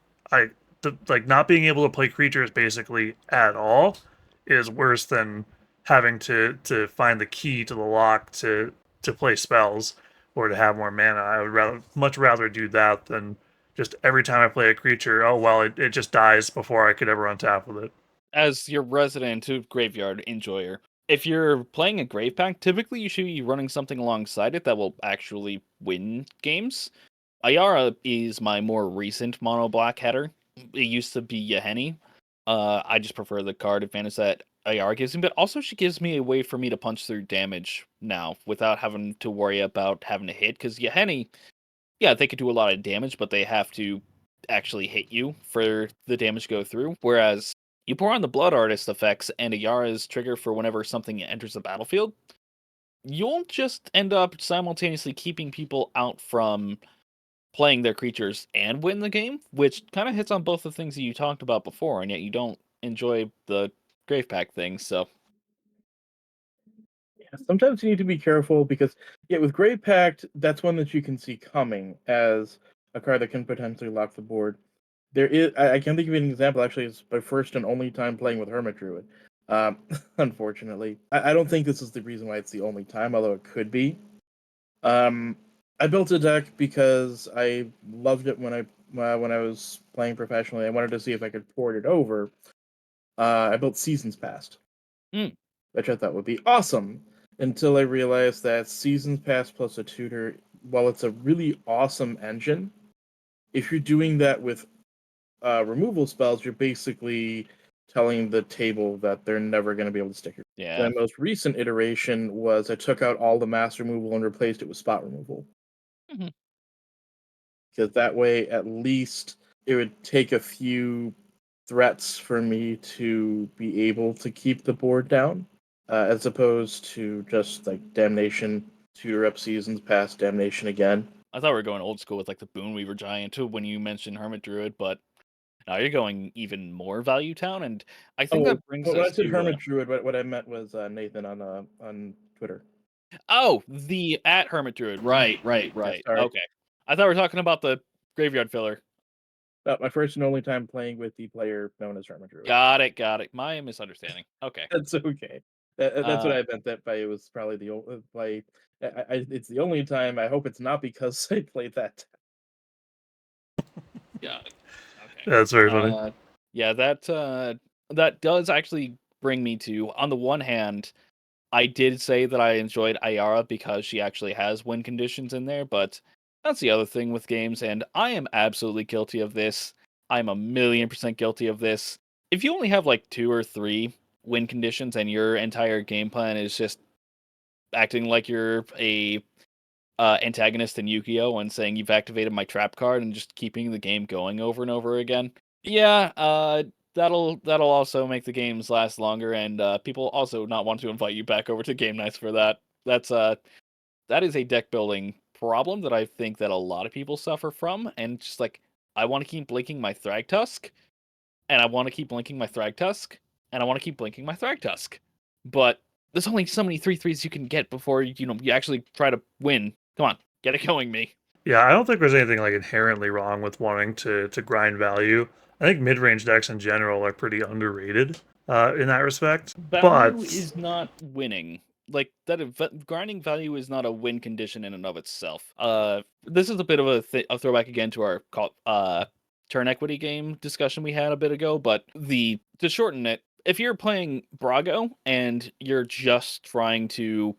Like not being able to play creatures basically at all is worse than having to find the key to the lock to play spells or to have more mana. I would much rather do that than just every time I play a creature, oh well, it just dies before I could ever untap with it. As your resident graveyard enjoyer, if you're playing a Grave Pact, typically you should be running something alongside it that will actually win games. Ayara is my more recent mono black header. It used to be Yahenni. I just prefer the card advantage that Ayara gives me, but also she gives me a way for me to punch through damage now without having to worry about having to hit. Because Yahenni, yeah, they could do a lot of damage, but they have to actually hit you for the damage to go through. Whereas you pour on the Blood Artist effects and Ayara's trigger for whenever something enters the battlefield, you'll just end up simultaneously keeping people out from playing their creatures and win the game, which kind of hits on both the things that you talked about before, and yet you don't enjoy the Grave Pack thing. So Yeah, sometimes you need to be careful because, yeah, with Grave Pact, that's one that you can see coming as a card that can potentially lock the board. I can think of an example. Actually, it's my first and only time playing with Hermit Druid. Um, unfortunately, I don't think this is the reason why it's the only time, although it could be. Um, I built a deck because I loved it when I was playing professionally. I wanted to see if I could port it over. I built Seasons Past, mm, which I thought would be awesome, until I realized that Seasons Past plus a tutor, while it's a really awesome engine, if you're doing that with removal spells, you're basically telling the table that they're never going to be able to stick it. yeah, My most recent iteration was I took out all the mass removal and replaced it with spot removal. Mhm. Because that way, at least it would take a few threats for me to be able to keep the board down, as opposed to just like Damnation, tutor up Seasons Past, Damnation again. I thought we were going old school with like the Boonweaver Giant too when you mentioned Hermit Druid, but now you're going even more Value Town, and I think Oh, that brings but when I us said to Hermit Druid, what I meant was Nathan on Twitter. oh, the at Hermit Druid, right. Yeah, sorry. Okay, I thought we were talking about the Graveyard Filler. My first and only time playing with the player known as Hermit Druid. Got it. My misunderstanding. Okay. That's okay. That's what Uh, I meant. That by it was probably the only play. It's the only time. I hope it's not because I played that. got it. Okay. That's very funny. Yeah, that does actually bring me to, on the one hand, I did say that I enjoyed Ayara because she actually has win conditions in there, but that's the other thing with games, and I am absolutely guilty of this. I'm 1,000,000% guilty of this. If you only have like 2 or 3 win conditions and your entire game plan is just acting like you're a antagonist in Yu-Gi-Oh! And saying you've activated my trap card and just keeping the game going over and over again, yeah, that'll also make the games last longer, and people also not want to invite you back over to game nights for that. That's that is a deck building problem that I think that a lot of people suffer from. And just like, I want to keep blinking my Thragtusk, and I want to keep blinking my Thragtusk, and I want to keep blinking my Thragtusk. But there's only so many 3/3s you can get before you actually try to win. Come on, get it going, me. Yeah, I don't think there's anything like inherently wrong with wanting to grind value. I think mid-range decks in general are pretty underrated in that respect. Value But is not winning. Like grinding value is not a win condition in and of itself. This is a bit of a throwback again to our turn equity game discussion we had a bit ago. But to shorten it, if you're playing Brago and you're just trying to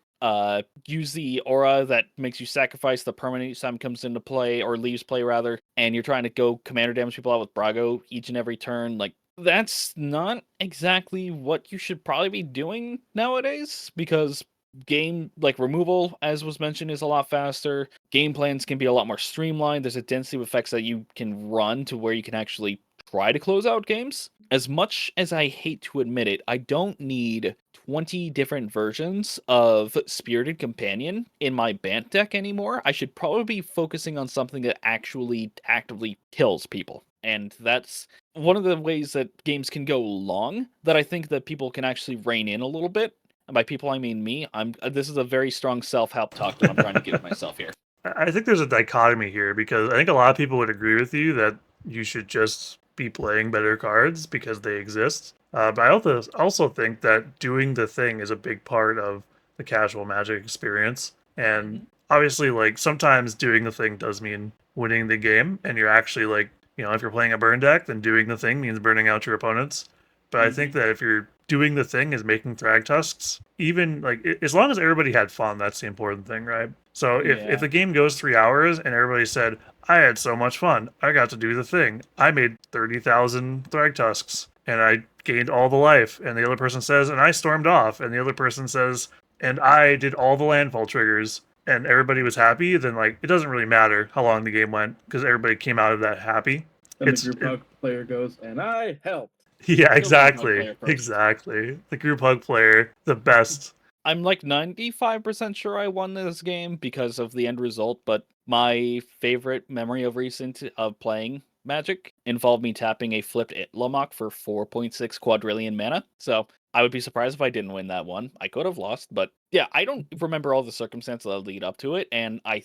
use the aura that makes you sacrifice the permanent each time it comes into play, or leaves play rather, and you're trying to go commander damage people out with Brago each and every turn, like, that's not exactly what you should probably be doing nowadays, because game like removal, as was mentioned, is a lot faster. Game plans can be a lot more streamlined. There's a density of effects that you can run to where you can actually try to close out games. As much as I hate to admit it, I don't need 20 different versions of Spirited Companion in my Bant deck anymore. I should probably be focusing on something that actually actively kills people. And that's one of the ways that games can go long that I think that people can actually rein in a little bit. And by people, I mean me. This is a very strong self-help talk that I'm trying to give myself here. I think there's a dichotomy here because I think a lot of people would agree with you that you should just be playing better cards because they exist. But I also think that doing the thing is a big part of the casual Magic experience. And obviously, like, sometimes doing the thing does mean winning the game, and you're actually like, if you're playing a burn deck, then doing the thing means burning out your opponents. But I think that if you're doing the thing is making Thragtusks, even like as long as everybody had fun, that's the important thing, right? So if the game goes 3 hours and everybody said, I had so much fun, I got to do the thing, I made 30,000 Thragtusks and I gained all the life, and the other person says, and I stormed off, and the other person says, and I did all the landfall triggers, and everybody was happy, then like it doesn't really matter how long the game went because everybody came out of that happy. And the group hug player goes, and I helped. Yeah, exactly. Exactly. The group hug player, the best. I'm like 95% sure I won this game because of the end result, but my favorite memory of recent of playing Magic involved me tapping a flipped Lamok for 4.6 quadrillion mana. So I would be surprised if I didn't win that one. I could have lost, but yeah, I don't remember all the circumstances that lead up to it, and I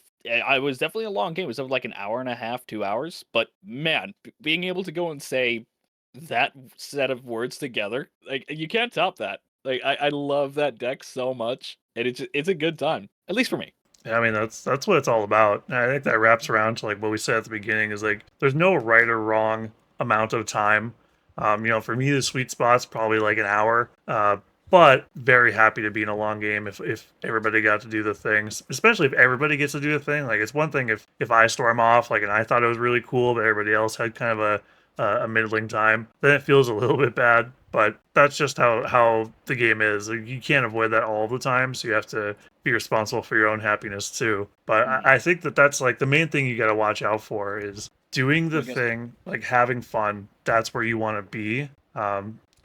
was definitely a long game. It was like an hour and a half, 2 hours, but man, being able to go and say that set of words together, like, you can't top that. Like, I love that deck so much, and it's a good time, at least for me. Yeah, I mean that's what it's all about. And I think that wraps around to like what we said at the beginning is like there's no right or wrong amount of time. For me the sweet spot's probably like an hour. But very happy to be in a long game if everybody got to do the things, especially if everybody gets to do the thing. Like, it's one thing if I storm off, like, and I thought it was really cool, but everybody else had kind of a middling time, then it feels a little bit bad. But that's just how the game is. Like, you can't avoid that all the time, so you have to be responsible for your own happiness too. But I think that's like the main thing you got to watch out for is doing the thing, like having fun. That's where you want to be.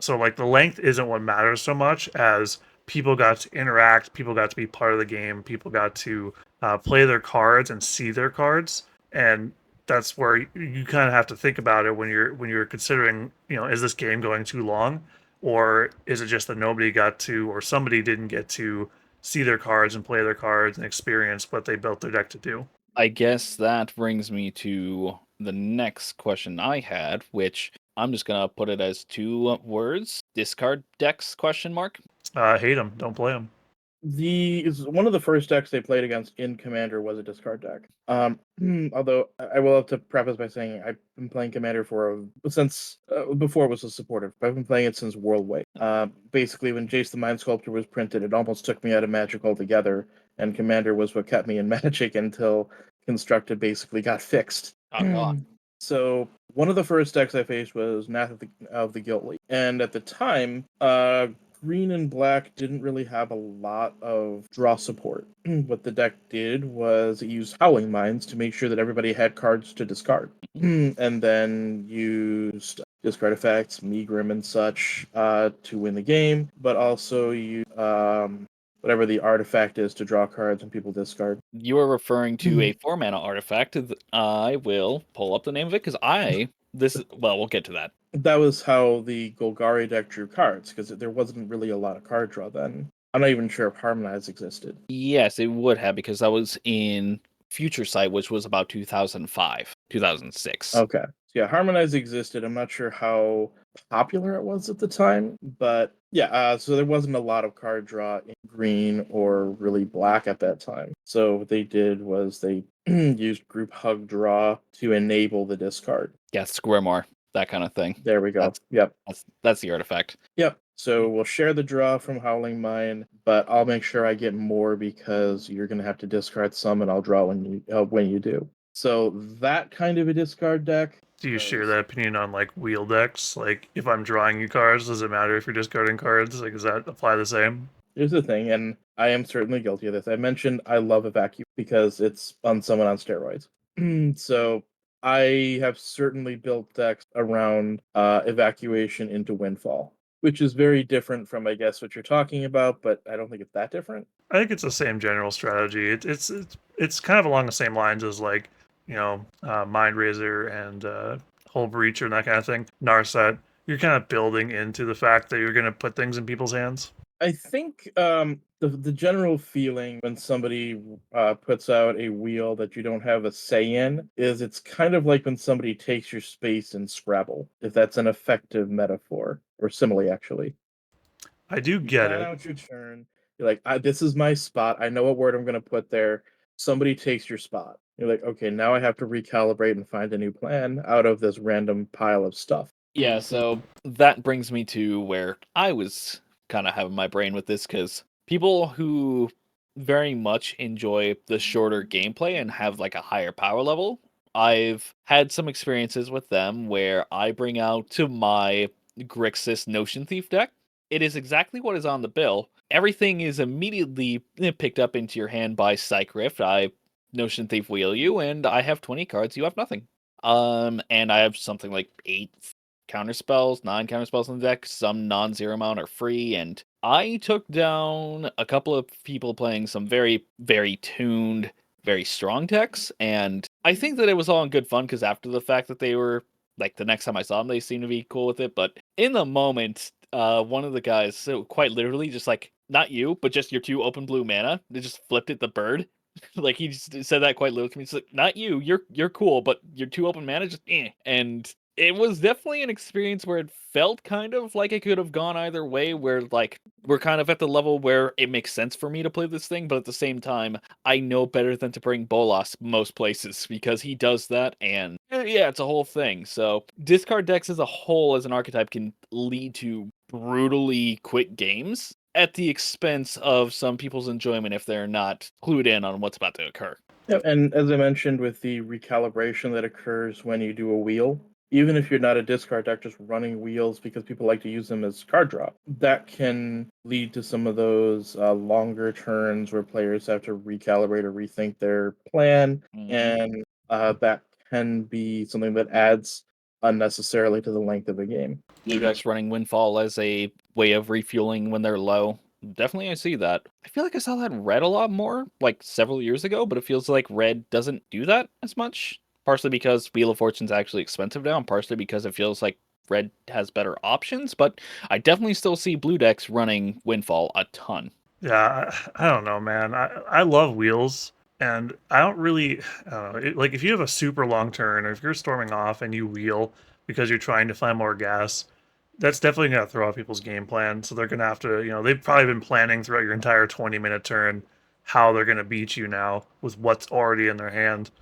So like the length isn't what matters so much as people got to interact, people got to be part of the game, people got to play their cards and see their cards, and that's where you kind of have to think about it when you're considering, is this game going too long, or is it just that nobody got to, or somebody didn't get to see their cards and play their cards and experience what they built their deck to do. I guess that brings me to the next question I had, which I'm just gonna put it as 2 words: discard decks ? Hate them, don't play them. One of the first decks they played against in Commander was a discard deck. Although I will have to preface by saying I've been playing Commander since before it was a supportive. I've been playing it since Worldway. Basically, when Jace the Mind Sculptor was printed, it almost took me out of Magic altogether, and Commander was what kept me in Magic until Constructed basically got fixed. Oh, God. So one of the first decks I faced was Nath of the Guild League, and at the time, green and black didn't really have a lot of draw support. What the deck did was it used Howling Minds to make sure that everybody had cards to discard, and then used discard effects, Megrim and such, to win the game, but also whatever the artifact is to draw cards when people discard. You are referring to a 4-mana artifact. I will pull up the name of it because we'll get to that. That was how the Golgari deck drew cards, because there wasn't really a lot of card draw then. I'm not even sure if Harmonize existed. Yes, it would have, because that was in Future Sight, which was about 2005, 2006. Okay. Yeah, Harmonize existed. I'm not sure how popular it was at the time, but yeah, so there wasn't a lot of card draw in green or really black at that time. So what they did was they used Group Hug Draw to enable the discard. Yeah, Squirmore, that kind of thing. There we go. That's the artifact. Yep. So we'll share the draw from Howling Mine, but I'll make sure I get more because you're going to have to discard some, and I'll draw when you do. So that kind of a discard deck. Do you share that opinion on like wheel decks? Like if I'm drawing you cards, does it matter if you're discarding cards? Like does that apply the same? Here's the thing, and I am certainly guilty of this. I mentioned I love Evacuate because it's Unsummoned on steroids. So I have certainly built decks around Evacuation into Windfall, which is very different from, I guess, what you're talking about, but I don't think it's that different. I think it's the same general strategy. It's kind of along the same lines as like, Mind Razor and Hull Breacher and that kind of thing. Narset, you're kind of building into the fact that you're going to put things in people's hands. I think the general feeling when somebody puts out a wheel that you don't have a say in is it's kind of like when somebody takes your space in Scrabble, if that's an effective metaphor, or simile, actually. I do get plan it. out your turn. You're like, this is my spot. I know what word I'm going to put there. Somebody takes your spot. You're like, okay, now I have to recalibrate and find a new plan out of this random pile of stuff. Yeah, so that brings me to where I was kind of having my brain with this, because people who very much enjoy the shorter gameplay and have like a higher power level, I've had some experiences with them where I bring out to my Grixis Notion Thief deck. It is exactly what is on the bill. Everything is immediately picked up into your hand by Psych Rift. I Notion Thief wheel you, and I have 20 cards, you have nothing. And I have something like 8 counterspells, 9 counterspells in the deck. Some non-zero amount are free, and I took down a couple of people playing some very, very tuned, very strong decks, and I think that it was all in good fun, because after the fact that they were, like, the next time I saw them, they seemed to be cool with it, but in the moment, one of the guys, so quite literally, just like, not you, but just your 2 open blue mana, they just flipped it the bird. Like, he just said that quite literally to me. It's like, not you, you're cool, but your 2 open mana, just And it was definitely an experience where it felt kind of like it could have gone either way, where like we're kind of at the level where it makes sense for me to play this thing, but at the same time, I know better than to bring Bolas most places, because he does that, and yeah, it's a whole thing. So discard decks as a whole, as an archetype, can lead to brutally quick games at the expense of some people's enjoyment if they're not clued in on what's about to occur. Yeah, and as I mentioned, with the recalibration that occurs when you do a wheel, even if you're not a discard deck, just running wheels because people like to use them as card draw, that can lead to some of those longer turns where players have to recalibrate or rethink their plan, and that can be something that adds unnecessarily to the length of a game. Blue decks running Windfall as a way of refueling when they're low. Definitely, I see that. I feel like I saw that in Red a lot more, like several years ago, but it feels like Red doesn't do that as much. Partially because Wheel of Fortune's actually expensive now, and partially because it feels like Red has better options, but I definitely still see blue decks running Windfall a ton. Yeah, I don't know, man. I love wheels, and I don't really, I don't know, like if you have a super long turn, or if you're storming off and you wheel because you're trying to find more gas, that's definitely going to throw off people's game plan. So they're going to have to, they've probably been planning throughout your entire 20-minute turn how they're going to beat you now with what's already in their hand.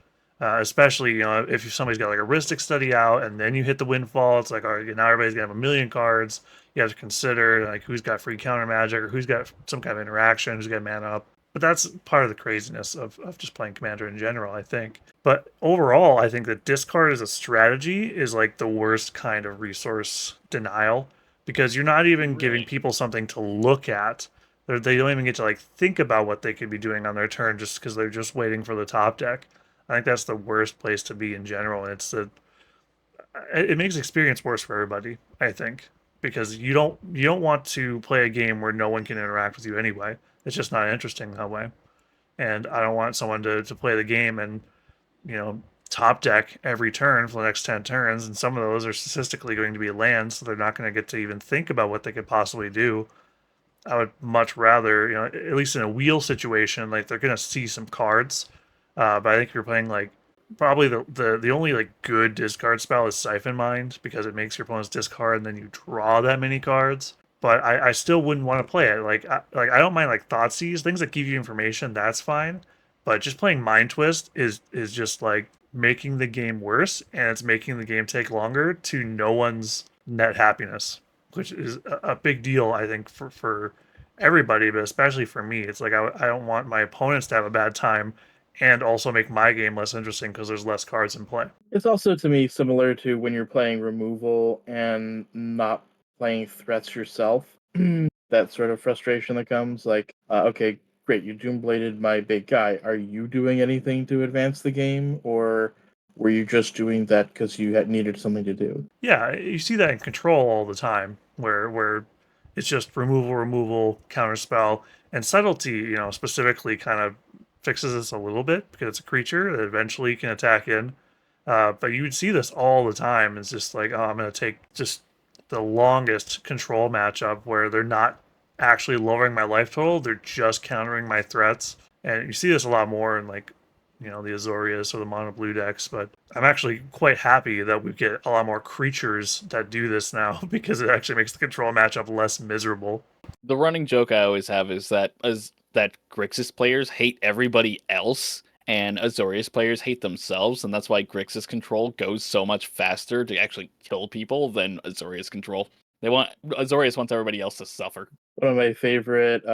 Especially, if somebody's got like a Ristic study out and then you hit the Windfall, it's like, all right, now everybody's gonna have a million cards. You have to consider like who's got free counter magic or who's got some kind of interaction, who's got mana up. But that's part of the craziness of just playing Commander in general, I think. But overall, I think that discard as a strategy is like the worst kind of resource denial, because you're not even giving people something to look at. They don't even get to like think about what they could be doing on their turn just because they're just waiting for the top deck. I think that's the worst place to be in general. It makes experience worse for everybody, I think, because you don't want to play a game where no one can interact with you anyway. It's just not interesting that way. And I don't want someone to play the game and, top deck every turn for the next 10 turns. And some of those are statistically going to be lands, so they're not going to get to even think about what they could possibly do. I would much rather, at least in a wheel situation, like they're going to see some cards. But I think you're playing like probably the only like good discard spell is Siphon Mind because it makes your opponents discard and then you draw that many cards. But I still wouldn't want to play it. I don't mind like Thoughtseize, things that give you information, that's fine. But just playing Mind Twist is just like making the game worse, and it's making the game take longer to no one's net happiness, which is a big deal, I think, for everybody, but especially for me. It's like I don't want my opponents to have a bad time and also make my game less interesting because there's less cards in play. It's also, to me, similar to when you're playing removal and not playing threats yourself. That sort of frustration that comes, like, okay, great, you Doombladed my big guy. Are you doing anything to advance the game, or were you just doing that because you had needed something to do? Yeah, you see that in Control all the time, where it's just removal, counterspell, and subtlety. Specifically, kind of fixes this a little bit because it's a creature that eventually can attack in. But you would see this all the time. It's just like, oh, I'm going to take just the longest Control matchup where they're not actually lowering my life total; they're just countering my threats. And you see this a lot more in like the Azorius or the mono blue decks, but I'm actually quite happy that we get a lot more creatures that do this now because it actually makes the Control matchup less miserable. The running joke I always have is that Grixis players hate everybody else and Azorius players hate themselves, and that's why Grixis Control goes so much faster to actually kill people than Azorius Control. Azorius wants everybody else to suffer. One of my favorite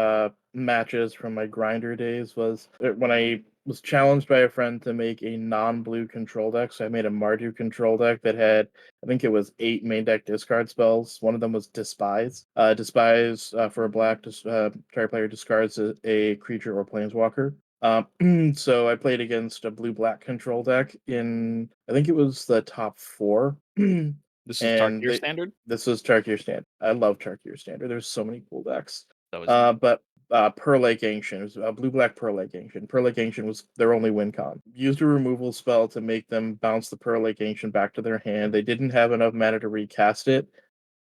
matches from my grinder days was when I was challenged by a friend to make a non-blue control deck. So I made a Mardu control deck that had, I think it was 8 main deck discard spells. One of them was Despise. Despise, for a black target player discards a creature or planeswalker. So I played against a blue-black control deck in, I think it was the top 4. This is Tarkir Standard? This was Tarkir Standard. I love Tarkir Standard. There's so many cool decks. That was Pearl Lake Ancient. It was a blue-black Pearl Lake Ancient. Pearl Lake Ancient was their only win con. Used a removal spell to make them bounce the Pearl Lake Ancient back to their hand. They didn't have enough mana to recast it,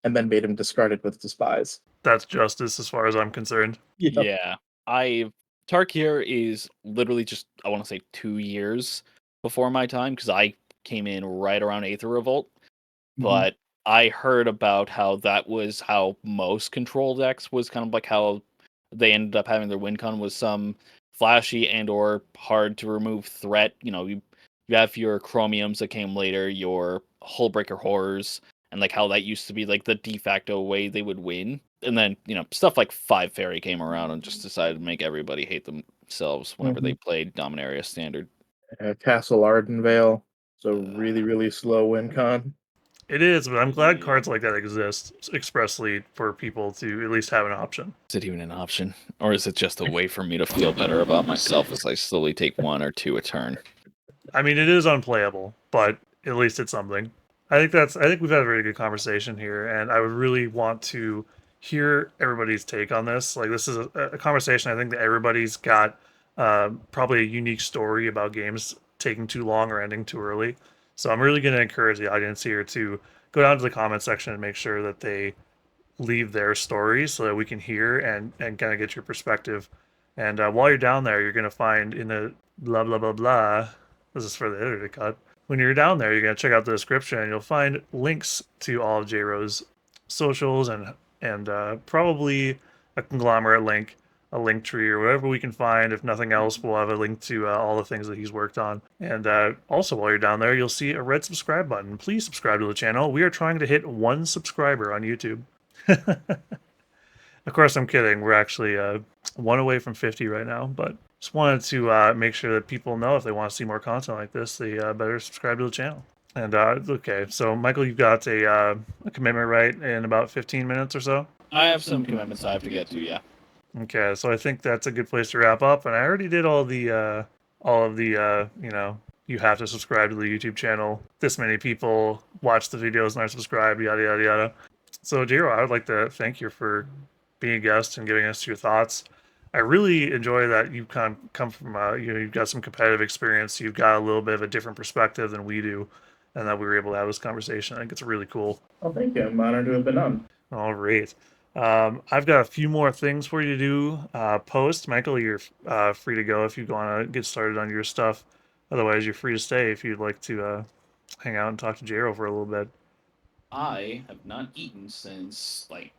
and then made him discard it with Despise. That's justice as far as I'm concerned. Yep. Yeah. Tarkir is literally just, I want to say 2 years before my time, because I came in right around Aether Revolt. But I heard about how that was how most control decks was kind of like how they ended up having their win con was some flashy and or hard to remove threat. You have your chromiums that came later, your Hullbreaker Horrors, and like how that used to be like the de facto way they would win. And then, stuff like 5 Fairy came around and just decided to make everybody hate themselves whenever they played Dominaria Standard. Castle Ardenvale. So really, really slow win con. It is, but I'm glad cards like that exist expressly for people to at least have an option. Is it even an option? Or is it just a way for me to feel better about myself as I slowly take 1 or 2 a turn? I mean, it is unplayable, but at least it's something. I think we've had a very good conversation here, and I would really want to hear everybody's take on this. Like, this is a conversation I think that everybody's got probably a unique story about games taking too long or ending too early. So I'm really going to encourage the audience here to go down to the comment section and make sure that they leave their stories so that we can hear and kind of get your perspective. And while you're down there, you're going to find in the blah, blah, blah, blah. This is for the editor cut. When you're down there, you're going to check out the description and you'll find links to all of Jro's socials and probably a conglomerate link, a link tree or whatever we can find. If nothing else, we'll have a link to all the things that he's worked on. And also, while you're down there, you'll see a red subscribe button. Please subscribe to the channel. We are trying to hit 1 subscriber on YouTube. Of course, I'm kidding. We're actually 1 away from 50 right now, but just wanted to make sure that people know if they want to see more content like this, they better subscribe to the channel. And okay, so Michael, you've got a commitment right in about 15 minutes or so? I have some commitments I have to get to, yeah. Okay, so I think that's a good place to wrap up. And I already did all of the you have to subscribe to the YouTube channel. This many people watch the videos and are subscribed, yada, yada, yada. So, Jro, I would like to thank you for being a guest and giving us your thoughts. I really enjoy that you come from you've got some competitive experience. You've got a little bit of a different perspective than we do, and that we were able to have this conversation. I think it's really cool. Well, thank you. I'm honored to have been on. All right. I've got a few more things for you to do. Post, Michael, you're free to go if you want to get started on your stuff. Otherwise, you're free to stay if you'd like to hang out and talk to Jro for a little bit. I have not eaten since like